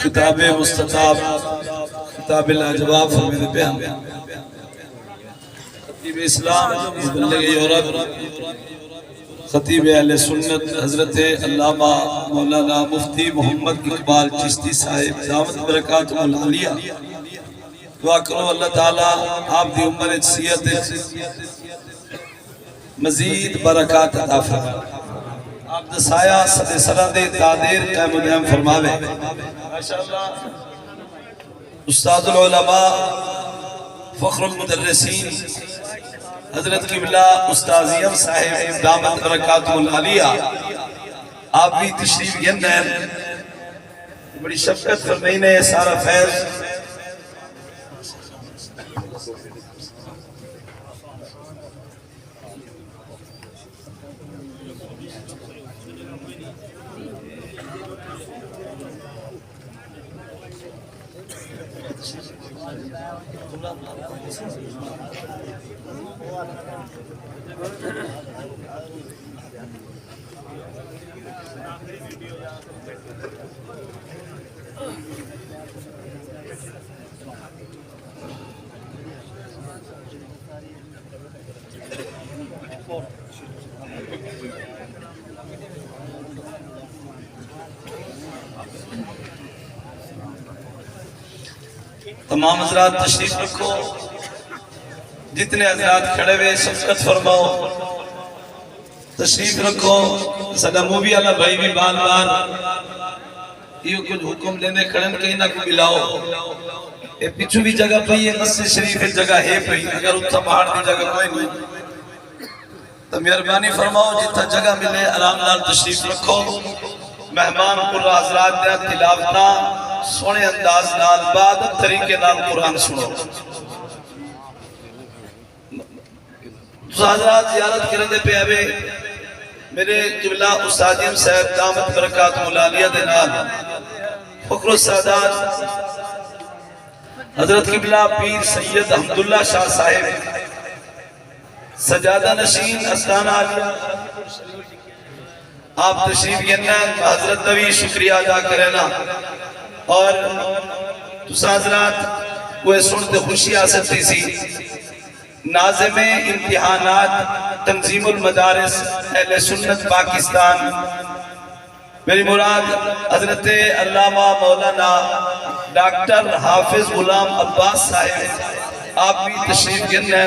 خطاب مستطاب خطاب لاجواب فرمید بیان خطیب اسلام مبلغ یورپ خطیب اہل سنت حضرت علامہ مولانا مفتی محمد اقبال چشتی صاحب دعوت برکات العالیہ دعا کرو اللہ تعالیٰ آپ دی عمر صحت مزید برکات عطا فرمائے آپ دا سایہ صد سرد تادیر قائم و دائم فرماوے ماشاءاللہ استاد العلماء فخر المدرسین حضرت قبلہ استاذ یم صاحب دامت برکات العالیہ آپ بھی تشریف گندہ ہیں بڑی شفقت فرمائیں ہے سارا فیض تمام حضرات تشریف رکھو جتنے حضرات کھڑے ہوئے شفقت فرماؤ تشریف رکھو صدا مووی اللہ بھائی بھی بار بار یہ کچھ حکم لینے کھڑن کہیں نہ کو ملاؤ یہ پیچھو بھی جگہ پہی ہے مسجد شریف جگہ ہے پہی اگر اتھا پہاڑ دی جگہ کوئی نہیں تو مہربانی فرماؤ جتھا جگہ ملے آرام نال تشریف رکھو مہمان قرآن حضرات دیا تلاوتنا سونے انداز نال بعد طریقے نال قرآن سنو حضرات زیارت کرنے پہ آوے میرے قبلہ استادیم صاحب دامت برکات العالیہ دے نال فخر السادات حضرت قبلہ پیر سید حمداللہ شاہ صاحب سجادہ نشین استانہ عالیہ آپ تشریف گننا حضرت نبی شکریہ ادا کرنا اور تسا حضرات کوئی سنتے خوشی آ سکتی سی ناظم امتحانات تنظیم المدارس اہل سنت پاکستان میری مراد حضرت علامہ مولانا ڈاکٹر حافظ غلام عباس صاحب آپ بھی تشریف گننا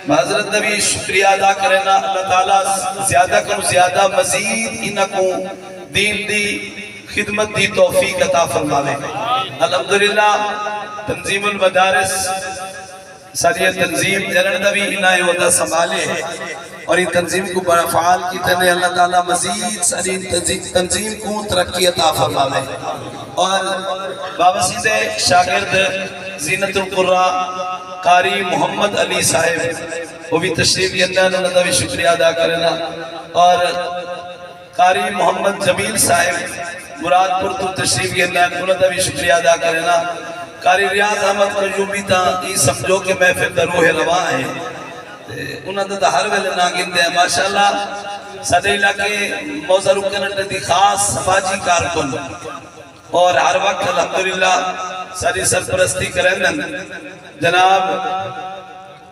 حضرت نبی شکریہ ادا کرنا اللہ تعالیٰ زیادہ کرو زیادہ مزید انکو دین دی خدمت دی توفیق عطا فرماوے الحمدللہ تنظیم المدارس ساری تنظیم جنرد بھی انہیں ہوتا سنبھالے اور یہ تنظیم کو بڑا فعال کی تنے اللہ تعالیٰ مزید ساری تنظیم کو ترقی عطا فرماوے اور بابا سیدھے شاگرد زینت القرآ قاری محمد علی صاحب وہ بھی تشریف گندہ اللہ بھی شکریہ ادا کرنا اور قاری محمد جمیل صاحب مراد پر تو تشریف گندہ اللہ بھی شکریہ ادا کرنا قاری ریاض احمد قیومی تا یہ سمجھو کہ محفل در روح رواں ہے انہوں نے ہر ویلے نہ گندے ہیں ماشاءاللہ سادے علاقے موضوع رکنٹ دی خاص سماجی کارکن اور ہر وقت الحمدللہ ساری سرپرستی کریں جناب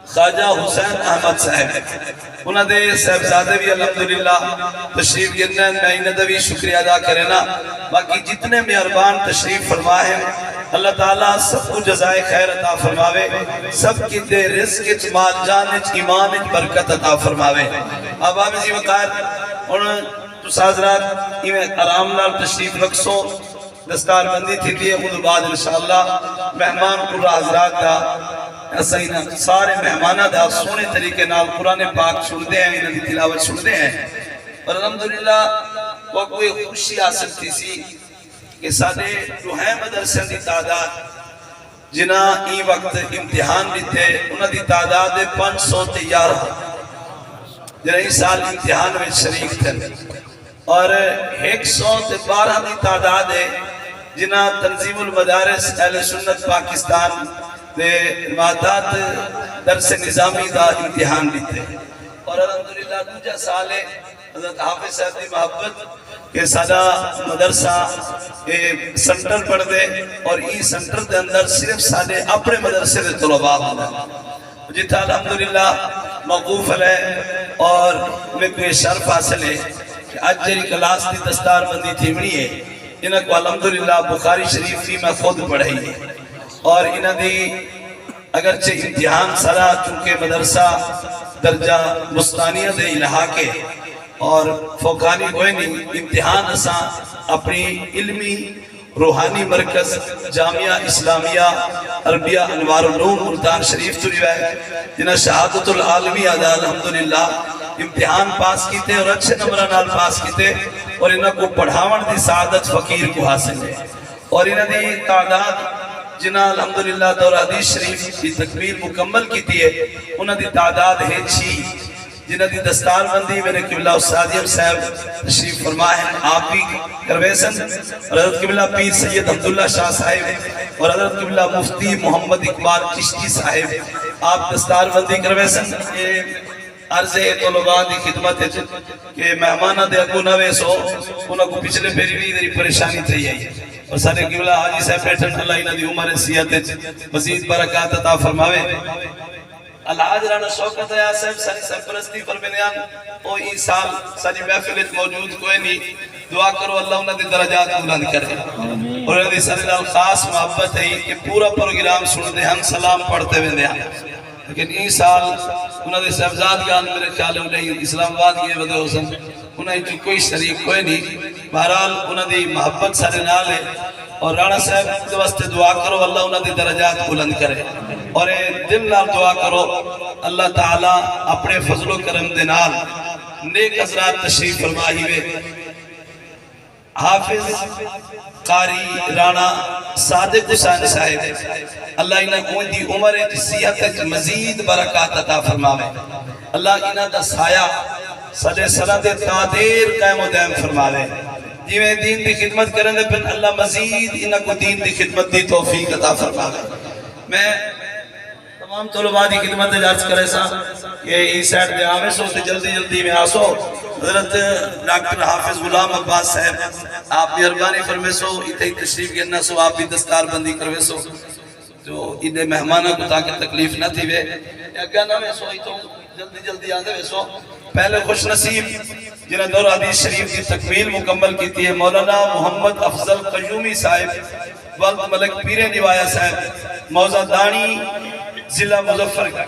خواجہ حسین احمد صاحب انہوں نے صاحبزادے بھی الحمدللہ تشریف گندن میں انہوں بھی شکریہ ادا کرنا باقی جتنے مہربان تشریف فرمائے اللہ تعالیٰ سب کو جزائے خیر عطا فرماوے سب کی دے رزق مال جان ایمان برکت عطا فرماوے اب آبی وقار انہوں تو حضرات آرام نال تشریف رکھسو دستار بندی تھی دیئے خود بعد انشاءاللہ مہمان قرآن حضرات دا سارے مہمانہ دا سونے طریقے نال قرآن پاک سنتے ہیں انہوں نے تلاوت سنتے ہیں اور الحمدللہ وہ کوئی خوشی آ سکتی سی کہ سادے جو ہیں مدرسے دی تعداد جنہ ای وقت امتحان بھی تھے انہوں دی تعداد 500 تیار جنہ ای سال امتحان میں شریک تھے اور 112 دی تعداد ہے جنہ تنظیم المدارس اہل سنت پاکستان دے مادات درس نظامی دا امتحان بھی تھے اور الحمدللہ دوجہ سال ہے حضرت حافظ صاحب دی محبت کہ سادہ مدرسہ سنٹر پڑھ دے اور ای سنٹر دے اندر صرف سارے اپنے مدرسے دے طلباء ہونا جتا الحمدللہ موقوف ہے اور میں کوئی شرف حاصل ہے کہ آج جری کلاس دی دستار بندی تھیمنی ہے انہاں کو الحمدللہ بخاری شریف بھی میں خود پڑھائی ہے اور انہاں دی اگرچہ امتحان سرا چونکہ مدرسہ درجہ مستانیہ دے الہاکے اور فوقانی کوئی نہیں امتحان اساں اپنی علمی روحانی مرکز جامعہ اسلامیہ عربیہ انوار العلوم ملتان شریف تو روایت جنہاں شہادت العالمی ادا الحمدللہ امتحان پاس کیتے اور اچھے نمبران پاس کیتے اور انہاں کو پڑھاون دی سعادت فقیر کو حاصل ہے اور انہاں دی تعداد جنہاں الحمدللہ دور حدیث شریف کی تکمیل مکمل کیتی ہے انہاں دی تعداد ہے 6 جنہاں دی دستار بندی میرے قبلہ استادیم صاحب تشریف فرمائے ہیں آپ بھی کرویسن اور حضرت قبلہ پیر سید عبداللہ شاہ صاحب اور حضرت قبلہ مفتی محمد اقبال چشتی صاحب آپ دستار بندی کرویسن عرض طلباء دی خدمت ہے کہ مہمانہ دے اگو نوے سو انہوں کو پچھلے پیری بھی دری پریشانی تھی ہے اور سارے قبلہ حاجی صاحب بیٹھن اللہ انہوں دی عمر سیات مزید برکات عطا فرماوے الحاج رانا شوکت ہے صاحب ساری سرپرستی فرمینیان او ای سال ساری محفلت موجود کوئی نہیں دعا کرو اللہ انہوں دی درجات بلند کرے اور انہوں دی ساری لال خاص محبت ہے کہ پورا پروگرام سنتے ہم سلام پڑھتے ہوئے دیا لیکن ای سال انہوں نے صاحبزاد گان میرے خیال ہے انہیں اسلام آباد کی بدے حسن انہیں جو کوئی شریک کوئی نہیں بہرحال انہوں نے محبت سارے نال ہے اور رانا صاحب دوستے دعا کرو اللہ انہوں نے درجات بلند کرے اور دل نال دعا کرو اللہ تعالیٰ اپنے فضل و کرم دنال نیک حضرات تشریف فرمائی ہوئے حافظ قاری رانا صادق حسین صاحب اللہ انہاں کو دی عمر صحت مزید برکات عطا فرماوے اللہ انہاں دا سایہ سجے سرد تادیر قائم و دائم فرماوے جیویں دین دی خدمت کریں گے پھر اللہ مزید انہاں کو دین دی خدمت دی توفیق عطا فرماوے میں تمام طلباء دی خدمت درج کرے سا کہ ای سائٹ دے آوے سو تے جلدی جلدی میں آسو حضرت ڈاکٹر حافظ غلام عباس صاحب آپ مہربانی فرمے سو اتہی تشریف گرنا سو آپ بھی دستار بندی کروے سو جو انہیں مہمانہ کو تاکہ تکلیف نہ تھی وے اگہ نہ وے سو تو جلدی جلدی آدھے وے سو پہلے خوش نصیب جنہ دور حدیث شریف کی تکمیل مکمل کی تھی مولانا محمد افضل قیومی صاحب والد ملک پیر نوایا صاحب موزہ دانی ضلع مظفر کا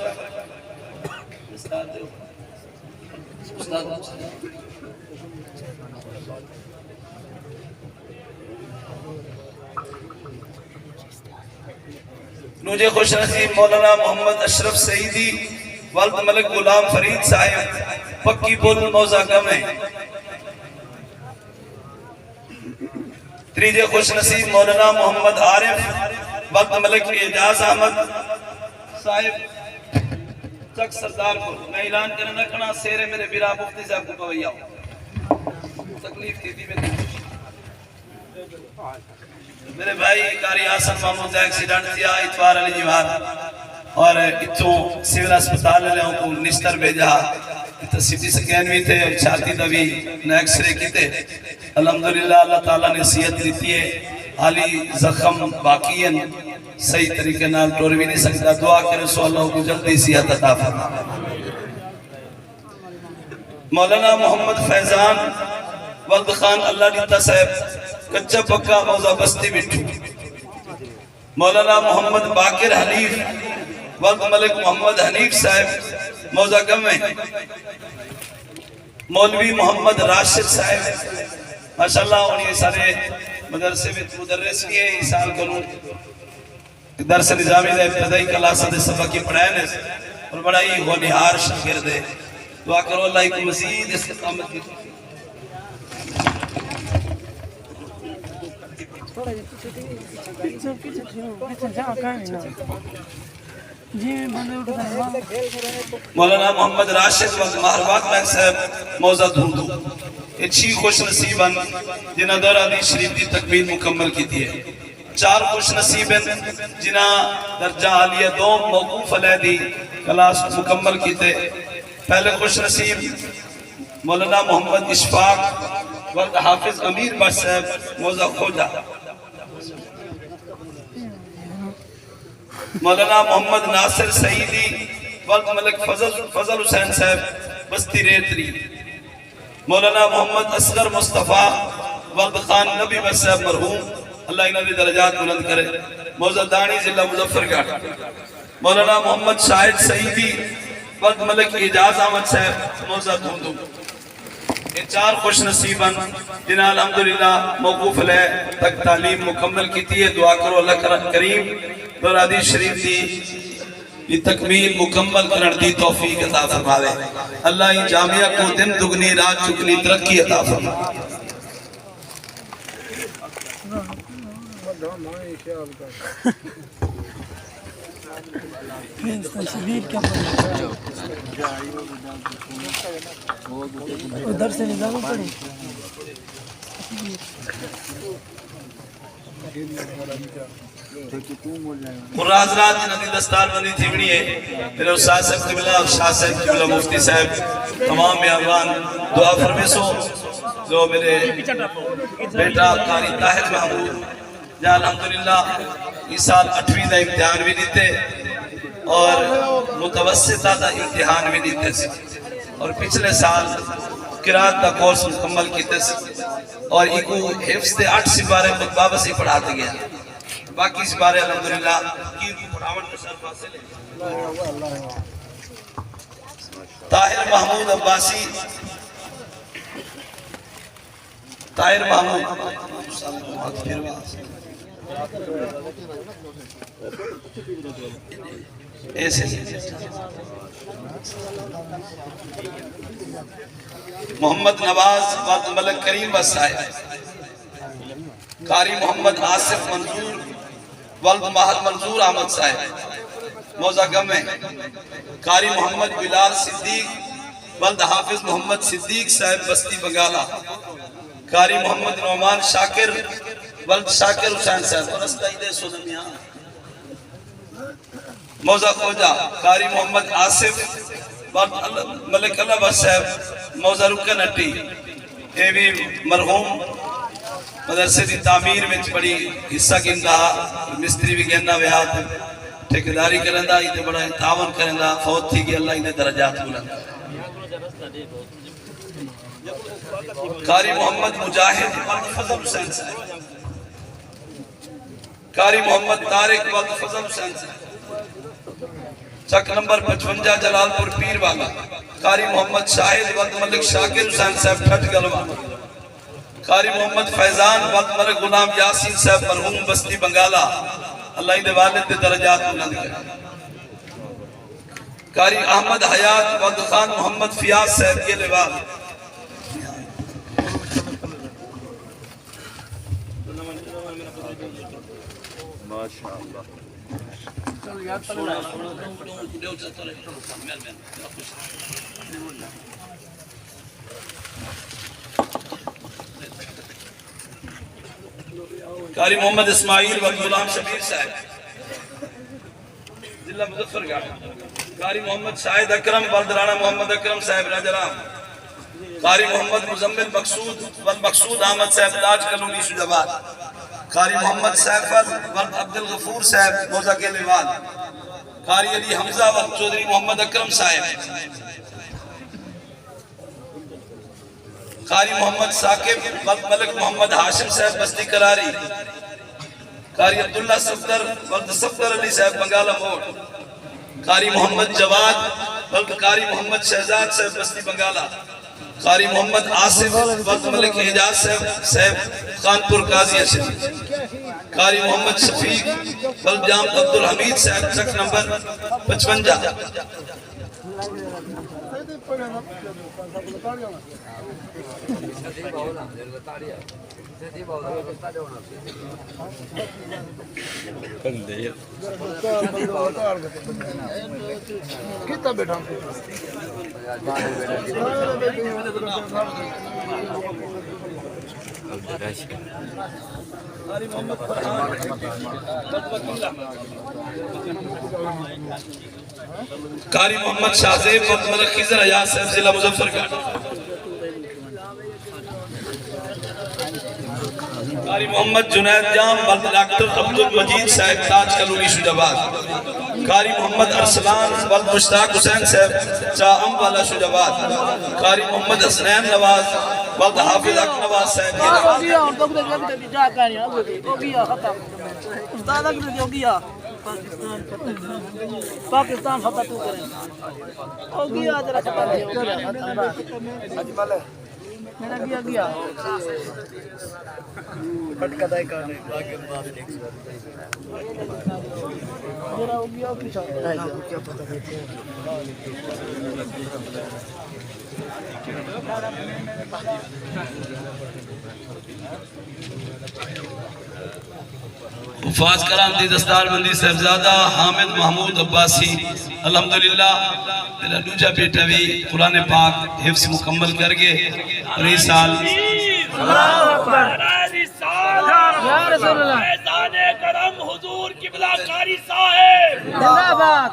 مجھے خوش نصیب مولانا محمد اشرف سعیدی والد ملک غلام فرید صاحب پکی بول موزہ کم ہے تریجے خوش نصیب مولانا محمد عارف والد ملک اعجاز احمد صاحب چک سردار کو میں اعلان کرنے رکھنا سیرے میرے بیرا مفتی صاحب کو پوئی آؤ تکلیف تھی تھی میرے بھائی کاری آسن محمود ایکسیڈنٹ تھیا اتوار علی جیوار اور اتو سیول اسپتال لے ہوں کو نشتر بھیجا اتو سیٹی سکین بھی تھے اور چھاتی دوی نیکس رے کی تھے الحمدللہ اللہ تعالیٰ نے صحت دیتی ہے حالی زخم باقی ہیں صحیح طریقے نال ٹور بھی نہیں سکتا دعا کرے سو اللہ کو جلدی صحت عطا فرمائے مولانا محمد فیضان ولد خان اللہ دیتا صاحب کچھا پکا موزہ بستی بٹھو مولانا محمد باقر حنیف ولد ملک محمد حنیف صاحب موزہ کم ہے مولوی محمد راشد صاحب ماشاءاللہ انہیں سارے مدرسے میں مدرس کیے اس سال کروں درس نظامی دے ابتدائی کلاسہ دے سبقی پڑھائے اور بڑا ہی ہونہار شاگرد ہے دعا کرو اللہ کو مزید استقامت کی مولانا محمد راشد و مہربات میں صاحب موزہ دھوندو اچھی خوش نصیباً جنہ دور حدیث شریف دی تکمیل مکمل کی تھی ہے 4 خوش نصیباً جنہ درجہ عالیہ 2 موقوف علیہ دی کلاس مکمل کی تھے پہلے خوش نصیب مولانا محمد اشفاق وقت حافظ امیر بخش صاحب موزہ خوجہ، مولانا محمد ناصر سعیدی وقت ملک فضل حسین صاحب بستی ریتری، مولانا محمد اصغر مصطفیٰ وقت خان نبی بخش صاحب مرحوم، اللہ انہوں نے درجات بلند کرے، موزہ دانی ضلع مظفر گڑھ، مولانا محمد شاہد سعیدی وقت ملک اعجاز احمد صاحب موزہ دھوندو۔ یہ چار خوش نصیباً جنہاں الحمدللہ موقوف علیہ تک تعلیم مکمل کیتی ہے، دعا کرو اللہ کریم اور حدیث شریف دی یہ تکمیل مکمل کرن دی توفیق عطا فرماوے، اللہ یہ جامعہ کو دن دگنی رات چکنی ترقی عطا فرماوے۔ ادھر سے نظام پڑے قرآن حضرات جنہوں نے دستار بندی تھی بڑی ہے، میرے استاد صاحب قبلہ، شاہ صاحب قبلہ، مفتی صاحب، تمام میاوان دعا فرمیسو جو میرے بیٹا قاری طاہر محمود جہاں الحمدللہ اس سال 8ویں دا امتحان بھی دیتے اور متوسطہ دا امتحان بھی دیتے سے، اور پچھلے سال قرآن دا کورس مکمل کیتے سے، اور ایکو حفظ دے 8 سپارے خطبہ بسی پڑھاتے گیا، باقی سپارے الحمدللہ کی پڑھاوٹ میں سر فاصل ہے۔ طاہر محمود عباسی، طاہر محمود ایسے محمد نواز وقت ملک کریم وسائے، قاری محمد آصف منظور ولد مہر منظور احمد صاحب موزہ گم ہے، قاری محمد بلال صدیق ولد حافظ محمد صدیق صاحب بستی بنگالہ، قاری محمد نعمان شاکر ولد شاکر حسین صاحب رستہ دے سوزمیاں، موزہ خوجہ، قاری محمد آصف ولد ملک اللہ بس صاحب موزہ رکن اٹی، اے بھی مرحوم مدرسے دی تعمیر میں بڑی حصہ گندہ، مستری بھی گہنا ویہات ٹھیکداری کرندہ، یہ بڑا تعاون کرندہ، فوت تھی کہ اللہ انہیں درجات بلند۔ قاری محمد مجاہد ولد فضل حسین صاحب، قاری محمد طارق ولد فضل حسین صاحب، چک نمبر 55 جلال پور پیر والا، قاری محمد شاہد ولد ملک شاکر حسین صاحب ٹھٹ گلوہ، قاری محمد فیضان ولد ملک غلام یاسین صاحب مرحوم بستی بنگالہ، اللہ انہیں والد دے درجات بلند کرے۔ قاری احمد حیات ولد خان محمد فیاض صاحب یہ لوال، ماشاءاللہ قاری محمد اسماعیل ولد غلام شبیر صاحب ضلع مظفر گڑھ، قاری محمد شاہد اکرم ولد رانا محمد اکرم صاحب راجرام، قاری محمد مزمل مقصود ولد مقصود احمد صاحب تاج کلونی شجاباد، قاری محمد سیفل ولد عبدالغفور صاحب موزہ کے لیوال، قاری علی حمزہ ولد چودھری محمد اکرم صاحب، قاری محمد ثاقب ولد ملک محمد ہاشم صاحب بستی کراری، قاری عبداللہ صفدر ولد صفدر علی صاحب بنگالہ موڑ، قاری محمد جواد ولد قاری محمد شہزاد صاحب بستی بنگالہ، قاری محمد آصف ولد ملک اعجاز صاحب خانپور قاضی اشرف، قاری محمد شفیق ولد جام عبدالحمید صاحب چک نمبر 55، قاری محمد شاہزیب ولد ملک خضر حیات صاحب ضلع مظفر گڑھ، قاری محمد جنید جام ولد ڈاکٹر عبد المجید صاحب تاج کلونی شجاباد قاری محمد ارسلان ولد مشتاق حسین صاحب چاہم والا شجاباد قاری محمد حسنین نواز ولد حافظ حق نواز صاحب پاکستان فتح تو کریں ہو گیا ذرا ختم ہو گیا میرا گیا پٹکا دائی کر رہے باقی باپ دیکھ میرا ہو گیا پیچھا کیا پتہ دیتے ہیں حفاظ کرام دی دستار بندی صاحبزادہ حامد محمود عباسی الحمدللہ میرا دوجا بیٹا بھی قرآن پاک حفظ مکمل کر گئے اور اس سال یا رسول اللہ فیضان کرم حضور قبلہ قاری صاحب زندہ باد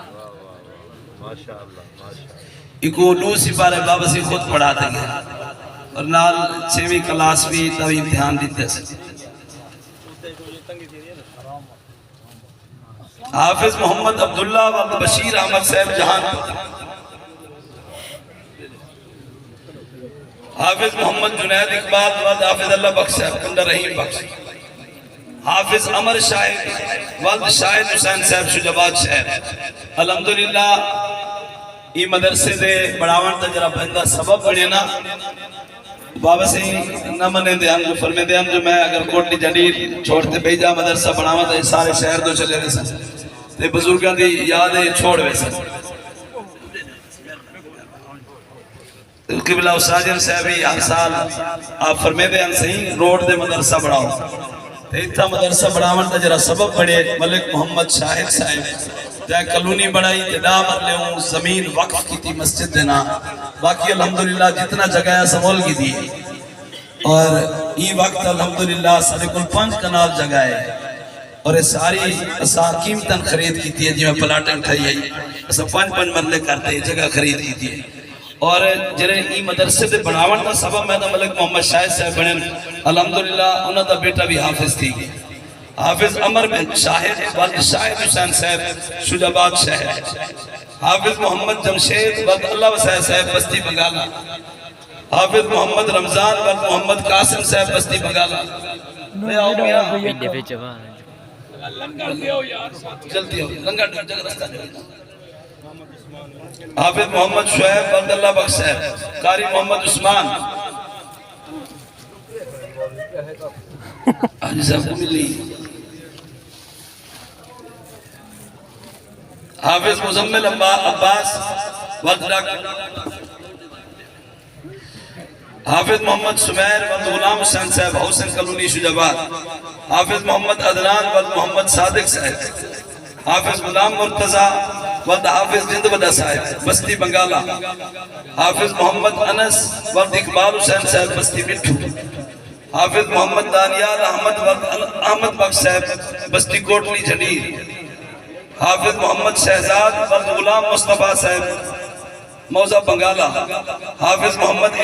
ایکو نو سپارہ بابا سے خود پڑھاتے گئے اور نال 6ویں کلاس بھی تب امتحان دیتے سے حافظ محمد عبداللہ ولد بشیر احمد صاحب جہان حافظ محمد جنید اقبال ولد حافظ اللہ بخش صاحب کندہ رحیم بخش حافظ عمر شاہد ولد شاہد حسین صاحب شجاباد شہر الحمدللہ یہ مدرسے دے بڑھاون تجرہ بہندہ سبب بڑھے نا بابا سے نہ منے دے ہم جو فرمے دے ہم جو میں اگر کوٹلی جنیر چھوڑتے بھیجا مدرسہ بڑھاوا تھا سارے شہر دو چلے رہے سن تے بزرگاں دی یادیں چھوڑ رہے سن قبلہ ساجر صاحبی ہر سال آپ فرمے دے ہم صحیح روڈ دے مدرسہ بڑھاؤ تے اتھا مدرسہ بڑھاون تجرہ سبب بڑھے ملک محمد شاہد صاحب جائے کلونی بڑھائی تدا مرلے ہوں زمین وقف کی تھی مسجد دینا باقی الحمدللہ جتنا جگہ ہے سمول کی دی اور یہ وقت الحمدللہ سارے کل 5 کنال جگہ ہے اور یہ ساری قیمتاً خرید کی تھی جو میں پلاٹن تھائی ہے ایسا 5 مرلے کرتے ہیں جگہ خرید کی تھی اور جنہیں یہ مدرسے دے بڑھاون کا سبب میں دا ملک محمد شاہد صاحب بنن الحمدللہ انہوں دا بیٹا بھی حافظ تھی حافظ عمر بن شاہد ولد شاہد حسین صاحب شجاباد شہر حافظ محمد جمشید ولد اللہ وسائل صاحب بستی بنگالا حافظ محمد رمضان ولد محمد قاسم صاحب بستی بنگالا جلدی ہو لنگا جگہ رستہ حافظ محمد شعیب ولد اللہ بخش صاحب قاری محمد عثمان آجی صاحب کو ملی حافظ مزمل عباس ولد ڈاکٹر حافظ محمد سمیر ولد غلام حسین صاحب حسین کلونی شجاباد حافظ محمد عدنان ولد محمد صادق صاحب حافظ غلام مرتضی ولد حافظ جندودہ صاحب بستی بنگالا حافظ محمد انس ولد اقبال حسین صاحب بستی مٹھو حافظ محمد دانیال احمد ولد احمد بخش صاحب بستی کوٹلی جنیر حافظ محمد شہزاد ولد غلام مصطفیٰ صاحب موزہ بنگالا حافظ محمد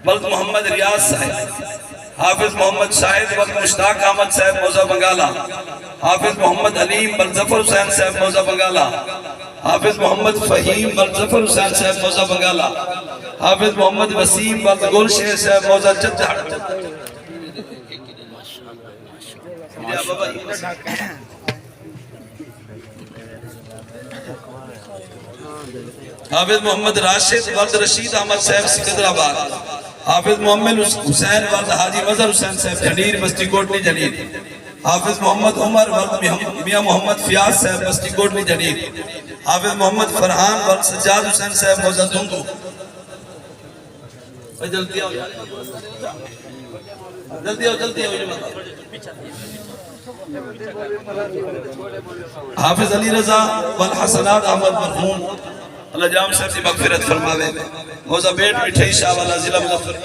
ولد محمد ریاض صاحب حافظ محمد شاہد ولد مشتاق احمد صاحب موزہ بنگالا حافظ محمد علیم ولد ظفر حسین صاحب موزہ بنگالا حافظ محمد فہیم ولد ظفر حسین صاحب موزہ بنگالا حافظ محمد وسیم ولد گلشیر صاحب موزہ جدھڑ حافظ محمد راشد ولد رشید احمد صاحب سکندر آباد حافظ محمد حسین ولد حاجی مظہر حسین صاحب جنیر بستی کوٹلی جنیر حافظ محمد عمر ولد میاں محمد فیاض صاحب بستی کوٹلی جنیر حافظ محمد فرحان ولد سجاد حسین صاحب موزہ دھندو جلدی آؤ جلدی آؤ حافظ علی رضا والحسنات احمد مرحوم اللہ جام صاحب سے مغفرت فرماوے موزہ بیٹ مٹھائی شاہ والا ضلع مظفر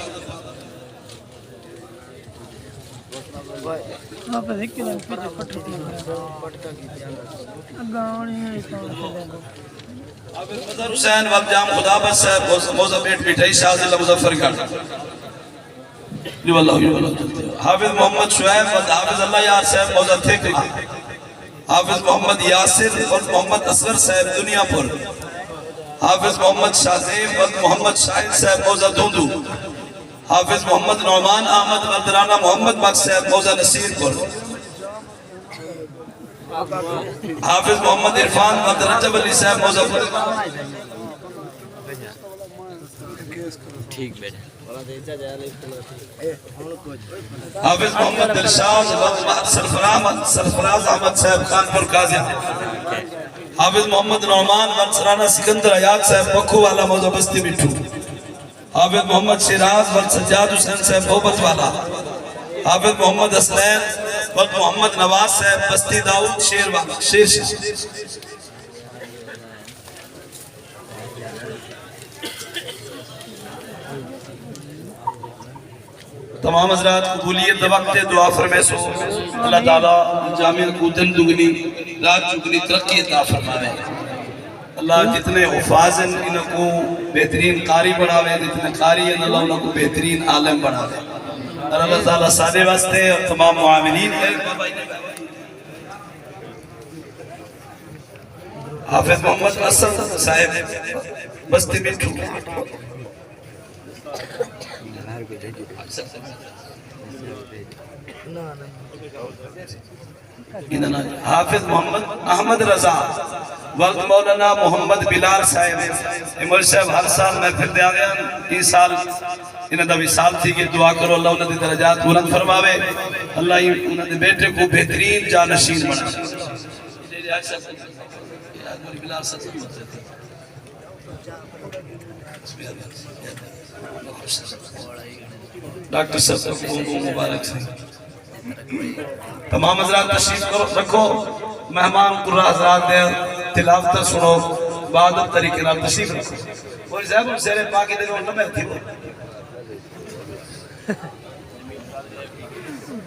آپ دیکھ کے پیچھے پٹکی گاؤں نہیں ہے حافظ مظہر حسین والجام خدا بس صاحب موزہ بیٹ مٹھائی شاہ ضلع مظفر گڑھ حافظ محمد شعیب و حافظ اللہ یار صاحب موزہ تھیکلا حافظ محمد یاسر و محمد اصغر صاحب دنیا پر حافظ محمد شاہزیب و محمد شاہد صاحب موزہ دوندو حافظ محمد نعمان احمد مردرانہ محمد مک صاحب موزہ نصیر پر حافظ محمد عرفان و رجب علی صاحب موزہ پر حافظ محمد دلشاد و سرفراز احمد صاحب خانپور قاضی حافظ محمد نعمان و سرانہ سکندر حیات صاحب بکھو والا موزہ بستی مٹھو حافظ محمد شیراز و سجاد حسین صاحب بھوبت والا حافظ محمد اسلین و محمد نواز صاحب بستی داؤد شیر والا شیر شاہ تمام حضرات قبولیت وقت دعا فرمائے سو اللہ تعالیٰ جامعہ کو دن دگنی رات چگنی ترقی عطا فرمائے اللہ جتنے حفاظ ہیں ان کو بہترین قاری بڑھاوے جتنے قاری ہیں اللہ ان کو بہترین عالم بڑھاوے اور اللہ تعالیٰ سادے واسطے اور تمام معاملین حافظ محمد اسد صاحب بستی مٹھو حافظ محمد احمد رضا وقت مولانا محمد بلال صاحب امر صاحب ہر سال میں پھر دیا گیا اس سال انہیں دا وصال تھی کہ دعا کرو اللہ انہیں دی درجات بلند فرماوے اللہ انہیں دی بیٹے کو بہترین جانشین بنا ڈاکٹر صاحب کو مبارک سے تمام حضرات تشریف رکھو مہمان قرآن حضرات دے تلاوتہ سنو بعد اب طریقے نال تشریف رکھو کوئی صاحب ان سیرے پاکی دے گا انہوں میں تھی وہ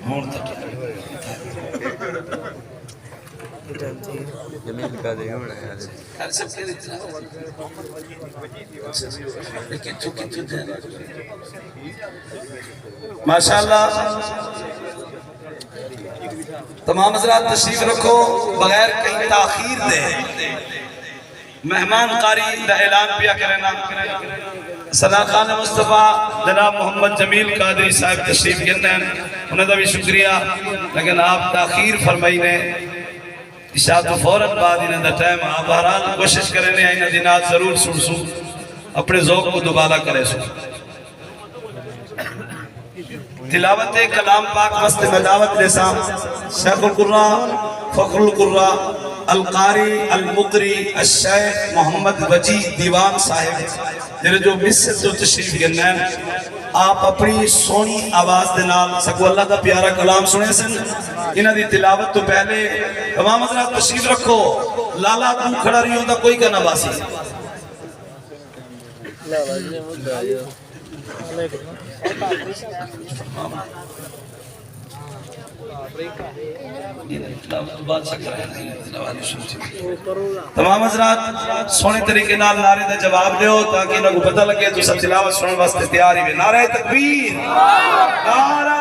ہون تک جمیل کا دے ہونا ہے ہر سب کے اتنا لیکن تو کتو دے ماشاءاللہ تمام حضرات تشریف رکھو بغیر کہیں تاخیر دے مہمان قاری دا اعلان پیا کرنا صدا خان مصطفیٰ جناب محمد جمیل قادری صاحب تشریف گرنے انہیں دا بھی شکریہ لیکن آپ تاخیر فرمائی نے عشاء تو فوراً بعد انہیں دا ٹائم آپ بہرحال کوشش کرنے انہیں دنات ضرور سن سو اپنے ذوق کو دوبارہ کرے سو تلاوت کلام پاک وسط میں دعوت لسان شیخ القرآن فخر القرآن القاری المقری الشیخ محمد وجی دیوان صاحب جنہیں جو مصر تو تشریف گرنین آپ اپنی سونی آواز دنال سکو اللہ کا پیارا کلام سنے سن انہاں دی تلاوت تو پہلے تمام حضرات تشریف رکھو لالا تو کھڑا رہی ہوتا کوئی کا نباسی تمام حضرات سونے طریقے نال نعرے دا جواب دیو تاکہ انہوں کو پتہ لگے تو سب تلاوت سننے واسطے تیاری میں نعرہ تکبیر نعرہ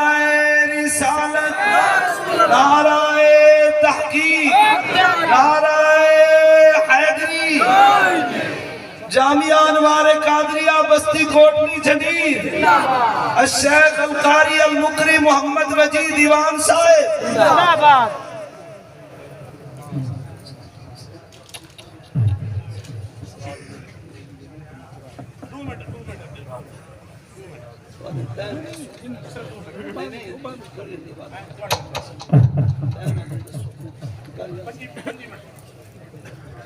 رسالت نعرہ تحقیق نعرہ حیدری جامعہ انوار قادریہ بستی کوٹنی جدید الشیخ القاری المقری محمد وجی دیوان صاحب